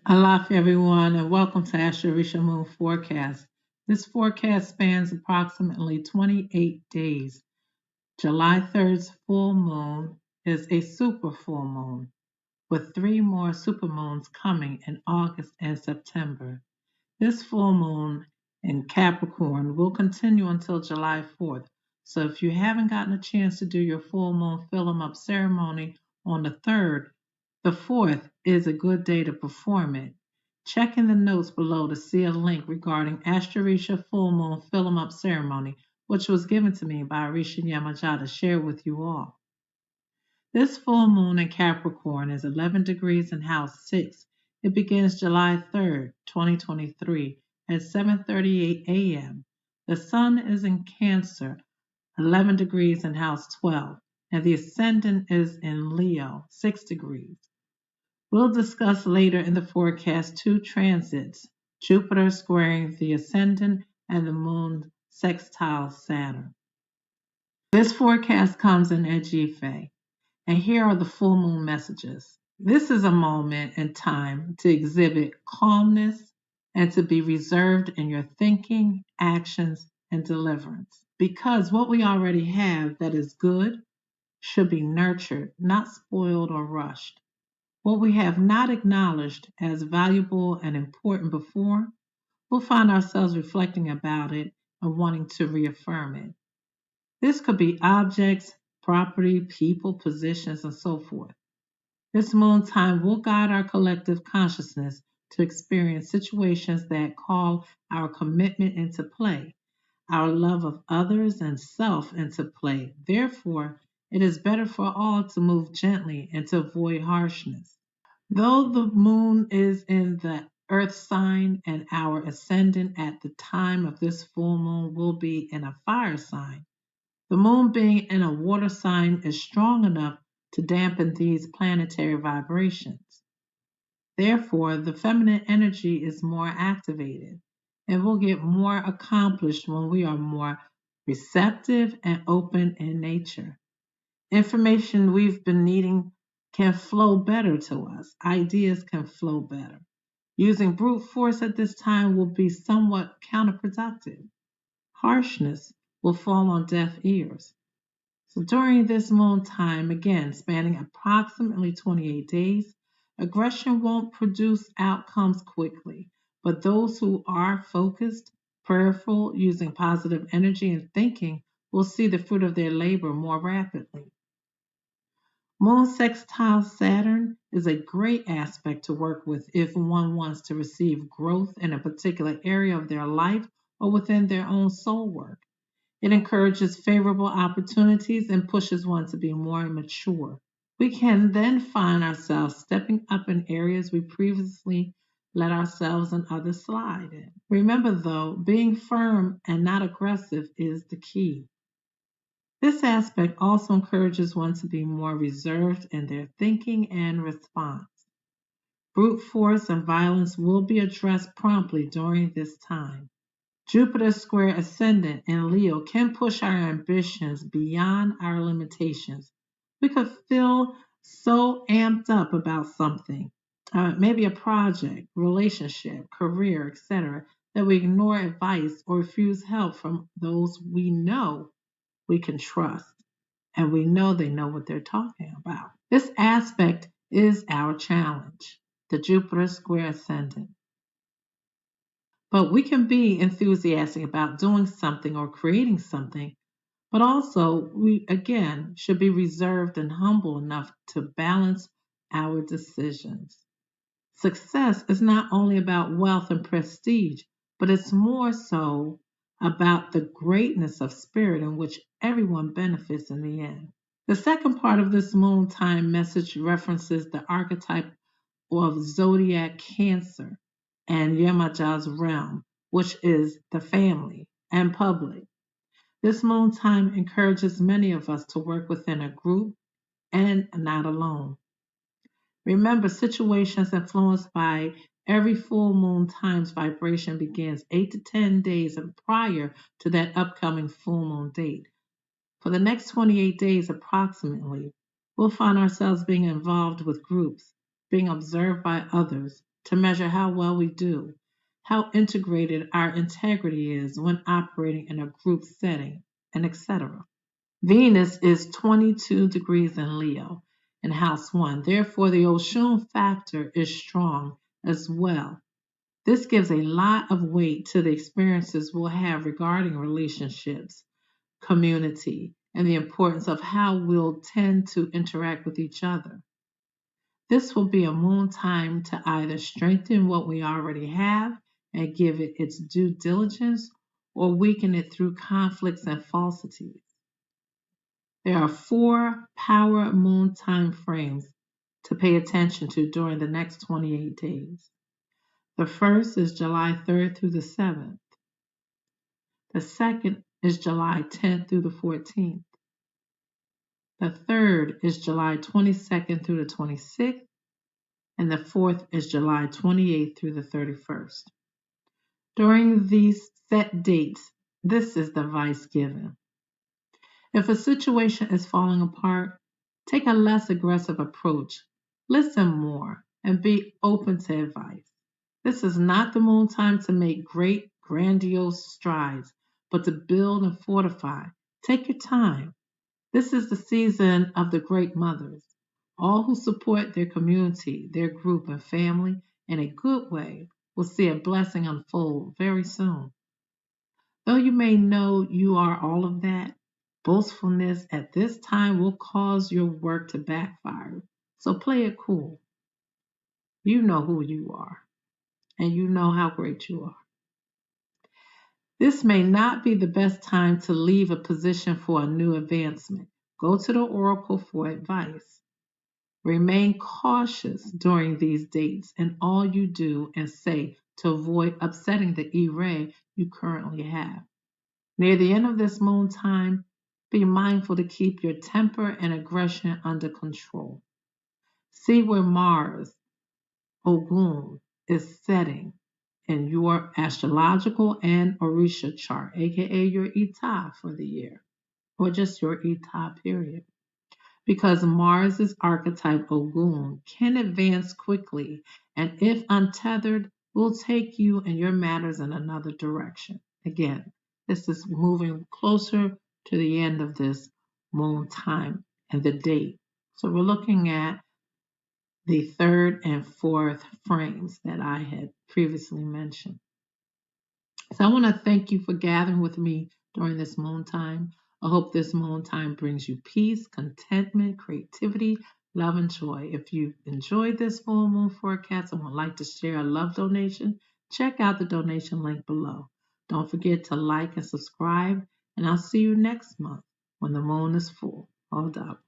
Aloha, everyone, and welcome to Astrorisa Moon Forecast. This forecast spans approximately 28 days. July 3rd's full moon is a super full moon, with three more supermoons coming in August and September. This full moon in Capricorn will continue until July 4th. So if you haven't gotten a chance to do your full moon fill 'em up ceremony on the 3rd, the 4th is a good day to perform it. Check in the notes below to see a link regarding Astrorisa full moon fill 'em up ceremony, which was given to me by Arisha Yamaja to share with you all. This full moon in Capricorn is 11 degrees in house 6. It begins July 3rd, 2023 at 7:38 a.m. The sun is in Cancer, 11 degrees in house 12, and the ascendant is in Leo, 6 degrees. We'll discuss later in the forecast two transits, Jupiter squaring the ascendant and the moon sextile Saturn. This forecast comes in Ejife. And here are the full moon messages. This is a moment in time to exhibit calmness and to be reserved in your thinking, actions, and deliverance. Because what we already have that is good should be nurtured, not spoiled or rushed. What we have not acknowledged as valuable and important before, we'll find ourselves reflecting about it and wanting to reaffirm it. This could be objects, property, people, positions, and so forth. This moon time will guide our collective consciousness to experience situations that call our commitment into play, our love of others and self into play. Therefore, it is better for all to move gently and to avoid harshness. Though the moon is in the earth sign and our ascendant at the time of this full moon will be in a fire sign, the moon being in a water sign is strong enough to dampen these planetary vibrations. Therefore, the feminine energy is more activated and will get more accomplished when we are more receptive and open in nature. Information we've been needing can flow better to us. Ideas can flow better. Using brute force at this time will be somewhat counterproductive. Harshness will fall on deaf ears. So during this moon time, again spanning approximately 28 days, aggression won't produce outcomes quickly, but those who are focused, prayerful, using positive energy and thinking will see the fruit of their labor more rapidly. Moon sextile Saturn is a great aspect to work with if one wants to receive growth in a particular area of their life or within their own soul work. It encourages favorable opportunities and pushes one to be more mature. We can then find ourselves stepping up in areas we previously let ourselves and others slide in. Remember, though, being firm and not aggressive is the key. This aspect also encourages one to be more reserved in their thinking and response. Brute force and violence will be addressed promptly during this time. Jupiter square ascendant in Leo can push our ambitions beyond our limitations. We could feel so amped up about something, maybe a project, relationship, career, etc., that we ignore advice or refuse help from those we know we can trust, and we know they know what they're talking about. This aspect is our challenge, the Jupiter square ascendant. But we can be enthusiastic about doing something or creating something, but also we, again, should be reserved and humble enough to balance our decisions. Success is not only about wealth and prestige, but it's more so about the greatness of spirit in which everyone benefits in the end. The second part of this moon time message references the archetype of zodiac Cancer and Yamaja's realm, which is the family and public. This moon time encourages many of us to work within a group and not alone. Remember, situations influenced by every full moon time's vibration begins 8 to 10 days prior to that upcoming full moon date. For the next 28 days approximately, we'll find ourselves being involved with groups, being observed by others, to measure how well we do, how integrated our integrity is when operating in a group setting, and etc. Venus is 22 degrees in Leo in house 1. Therefore, the Oshun factor is strong as well. This gives a lot of weight to the experiences we'll have regarding relationships, community, and the importance of how we'll tend to interact with each other. This will be a moon time to either strengthen what we already have and give it its due diligence or weaken it through conflicts and falsities. There are 4 power moon time frames to pay attention to during the next 28 days. The first is July 3rd through the 7th. The second is July 10th through the 14th. The third is July 22nd through the 26th. And the fourth is July 28th through the 31st. During these set dates, this is the advice given. If a situation is falling apart, take a less aggressive approach, listen more, and be open to advice. This is not the moon time to make great, grandiose strides, but to build and fortify. Take your time. This is the season of the great mothers, all who support their community, their group, and family in a good way will see a blessing unfold very soon. Though you may know you are all of that, boastfulness at this time will cause your work to backfire. So play it cool. You know who you are, and you know how great you are. This may not be the best time to leave a position for a new advancement. Go to the oracle for advice. Remain cautious during these dates in all you do and say to avoid upsetting the E-ray you currently have. Near the end of this moon time, be mindful to keep your temper and aggression under control. See where Mars, Ogun, is setting in your astrological and Orisha chart, aka your Eta for the year, or just your Eta period. Because Mars's archetype Ogun can advance quickly and if untethered, will take you and your matters in another direction. Again, this is moving closer to the end of this moon time and the date. So we're looking at the third and fourth frames that I had previously mentioned. So I want to thank you for gathering with me during this moon time. I hope this moon time brings you peace, contentment, creativity, love, and joy. If you enjoyed this full moon forecast and would like to share a love donation, check out the donation link below. Don't forget to like and subscribe, and I'll see you next month when the moon is full. Hold up.